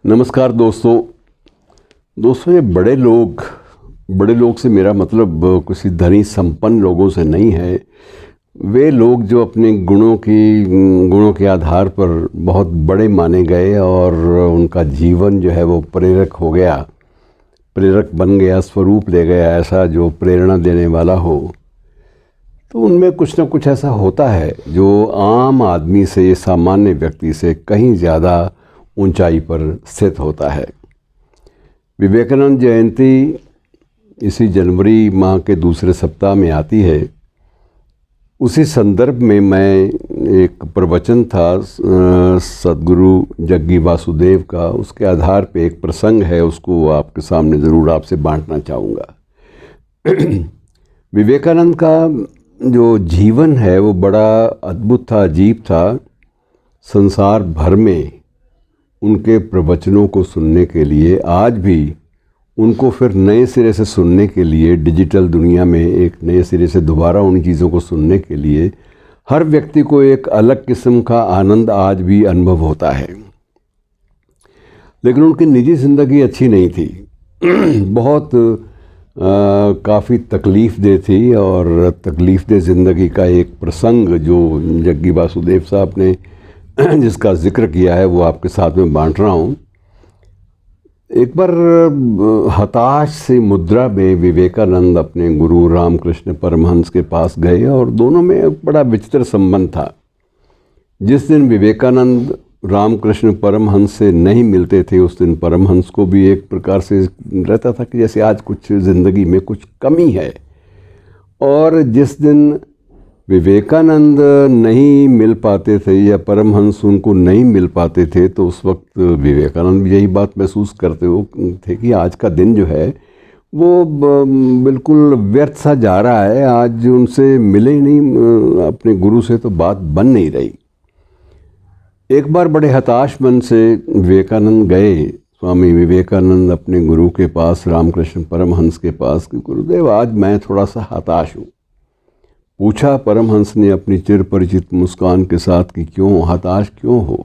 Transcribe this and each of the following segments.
नमस्कार दोस्तों ये बड़े लोग से मेरा मतलब किसी धनी संपन्न लोगों से नहीं है। वे लोग जो अपने गुणों के आधार पर बहुत बड़े माने गए और उनका जीवन जो है वो प्रेरक बन गया, स्वरूप ले गया ऐसा जो प्रेरणा देने वाला हो। तो उनमें कुछ ना कुछ ऐसा होता है जो आम आदमी से, सामान्य व्यक्ति से कहीं ज़्यादा ऊंचाई पर स्थित होता है। विवेकानंद जयंती इसी जनवरी माह के दूसरे सप्ताह में आती है। उसी संदर्भ में मैं एक प्रवचन था सद्गुरु जग्गी वासुदेव का, उसके आधार पे एक प्रसंग है, उसको आपके सामने ज़रूर आपसे बांटना चाहूँगा। विवेकानंद का जो जीवन है वो बड़ा अद्भुत था, अजीब था। संसार भर में उनके प्रवचनों को सुनने के लिए, आज भी उनको फिर नए सिरे से सुनने के लिए, डिजिटल दुनिया में एक नए सिरे से दोबारा उन चीज़ों को सुनने के लिए हर व्यक्ति को एक अलग किस्म का आनंद आज भी अनुभव होता है। लेकिन उनकी निजी ज़िंदगी अच्छी नहीं थी। बहुत काफ़ी तकलीफ़देह थी, और तकलीफ़देह ज़िंदगी का एक प्रसंग जो जग्गी वासुदेव साहब ने जिसका जिक्र किया है वो आपके साथ में बांट रहा हूँ। एक बार हताश सी मुद्रा में विवेकानंद अपने गुरु रामकृष्ण परमहंस के पास गए, और दोनों में एक बड़ा विचित्र संबंध था। जिस दिन विवेकानंद रामकृष्ण परमहंस से नहीं मिलते थे, उस दिन परमहंस को भी एक प्रकार से रहता था कि जैसे आज कुछ ज़िंदगी में कुछ कमी है। और जिस दिन विवेकानंद नहीं मिल पाते थे या परमहंस उनको नहीं मिल पाते थे, तो उस वक्त विवेकानंद यही बात महसूस करते थे कि आज का दिन जो है वो बिल्कुल व्यर्थ सा जा रहा है। आज उनसे मिले ही नहीं, अपने गुरु से तो बात बन नहीं रही। एक बार बड़े हताश मन से विवेकानंद गए, स्वामी विवेकानंद अपने गुरु के पास, रामकृष्ण परमहंस के पास, कि गुरुदेव आज मैं थोड़ा सा हताश हूँ। पूछा परमहंस ने अपनी चिर परिचित मुस्कान के साथ कि क्यों हताश क्यों हो।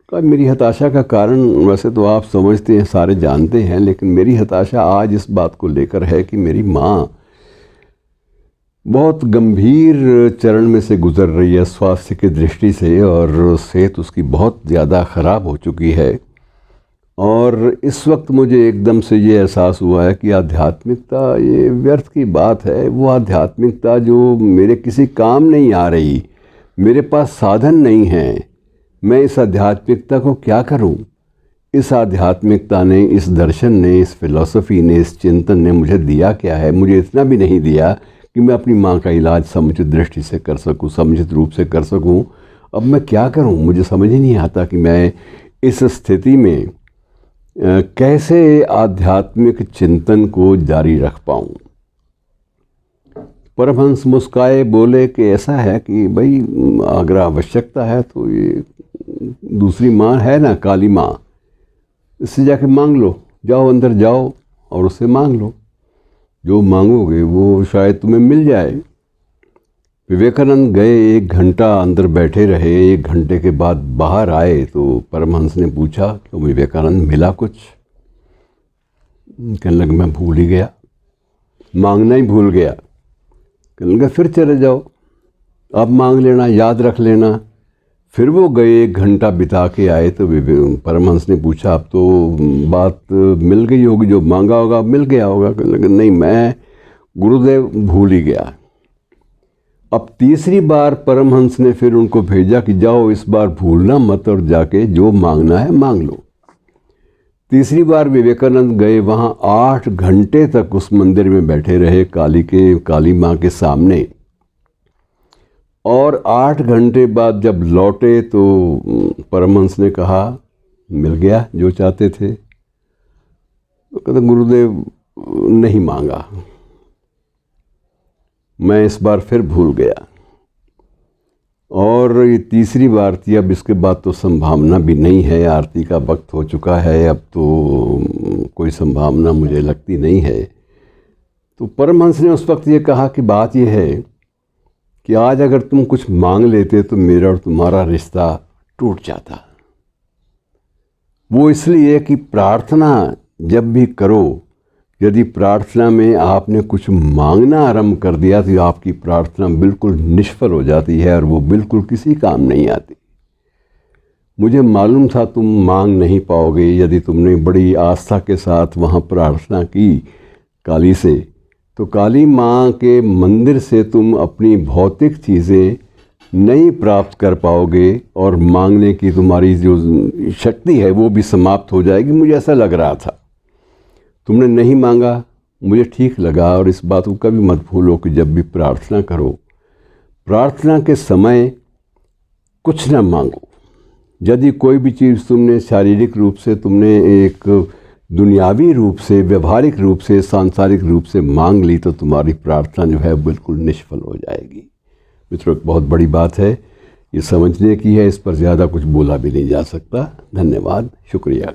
कहा मेरी हताशा का कारण वैसे तो आप समझते हैं, सारे जानते हैं, लेकिन मेरी हताशा आज इस बात को लेकर है कि मेरी माँ बहुत गंभीर चरण में से गुजर रही है स्वास्थ्य की दृष्टि से, और सेहत उसकी बहुत ज़्यादा ख़राब हो चुकी है। और इस वक्त मुझे एकदम से ये एहसास हुआ है कि आध्यात्मिकता ये व्यर्थ की बात है। वो आध्यात्मिकता जो मेरे किसी काम नहीं आ रही, मेरे पास साधन नहीं है, मैं इस आध्यात्मिकता को क्या करूं? इस आध्यात्मिकता ने, इस दर्शन ने, इस फिलॉसफी ने, इस चिंतन ने मुझे दिया क्या है? मुझे इतना भी नहीं दिया कि मैं अपनी माँ का इलाज समुचित दृष्टि से कर सकूँ, समुचित रूप से कर सकूँ। अब मैं क्या करूँ? मुझे समझ ही नहीं आता कि मैं इस स्थिति में कैसे आध्यात्मिक चिंतन को जारी रख पाऊँ। परमहंस मुस्काए, बोले कि ऐसा है कि भाई अगर आवश्यकता है तो ये दूसरी माँ है ना, काली माँ, इससे जाके मांग लो। जाओ, अंदर जाओ और उससे मांग लो, जो मांगोगे वो शायद तुम्हें मिल जाए। विवेकानंद गए, 1 घंटा अंदर बैठे रहे। 1 घंटे के बाद बाहर आए तो परमहंस ने पूछा कि विवेकानंद मिला कुछ? कहने लगे मैं भूल ही गया, मांगना ही भूल गया। कहने लगे फिर चले जाओ, अब मांग लेना, याद रख लेना। फिर वो गए, 1 घंटा बिता के आए तो परमहंस ने पूछा अब तो बात मिल गई होगी, जो मांगा होगा मिल गया होगा? कहने लगे नहीं, मैं गुरुदेव भूल ही गया। अब तीसरी बार परमहंस ने फिर उनको भेजा कि जाओ इस बार भूलना मत और जाके जो मांगना है मांग लो। तीसरी बार विवेकानंद गए, वहाँ 8 घंटे तक उस मंदिर में बैठे रहे, काली माँ के सामने। और 8 घंटे बाद जब लौटे तो परमहंस ने कहा मिल गया जो चाहते थे? तो कहते गुरुदेव नहीं मांगा, मैं इस बार फिर भूल गया। और ये तीसरी बार थी। अब इसके बाद तो संभावना भी नहीं है, आरती का वक्त हो चुका है, अब तो कोई संभावना मुझे लगती नहीं है। तो परमहंस ने उस वक्त ये कहा कि बात ये है कि आज अगर तुम कुछ मांग लेते तो मेरा और तुम्हारा रिश्ता टूट जाता। वो इसलिए कि प्रार्थना जब भी करो, यदि प्रार्थना में आपने कुछ मांगना आरंभ कर दिया तो आपकी प्रार्थना बिल्कुल निष्फल हो जाती है और वो बिल्कुल किसी काम नहीं आती। मुझे मालूम था तुम मांग नहीं पाओगे। यदि तुमने बड़ी आस्था के साथ वहाँ प्रार्थना की काली से, तो काली माँ के मंदिर से तुम अपनी भौतिक चीज़ें नहीं प्राप्त कर पाओगे और मांगने की तुम्हारी जो शक्ति है वो भी समाप्त हो जाएगी। मुझे ऐसा लग रहा था। तुमने नहीं मांगा, मुझे ठीक लगा। और इस बात को कभी मत भूलो कि जब भी प्रार्थना करो, प्रार्थना के समय कुछ न मांगो। यदि कोई भी चीज़ तुमने शारीरिक रूप से, तुमने एक दुनियावी रूप से, व्यवहारिक रूप से, सांसारिक रूप से मांग ली, तो तुम्हारी प्रार्थना जो है बिल्कुल निष्फल हो जाएगी। मित्रों, एक बहुत बड़ी बात है, ये समझने की है। इस पर ज़्यादा कुछ बोला भी नहीं जा सकता। धन्यवाद, शुक्रिया।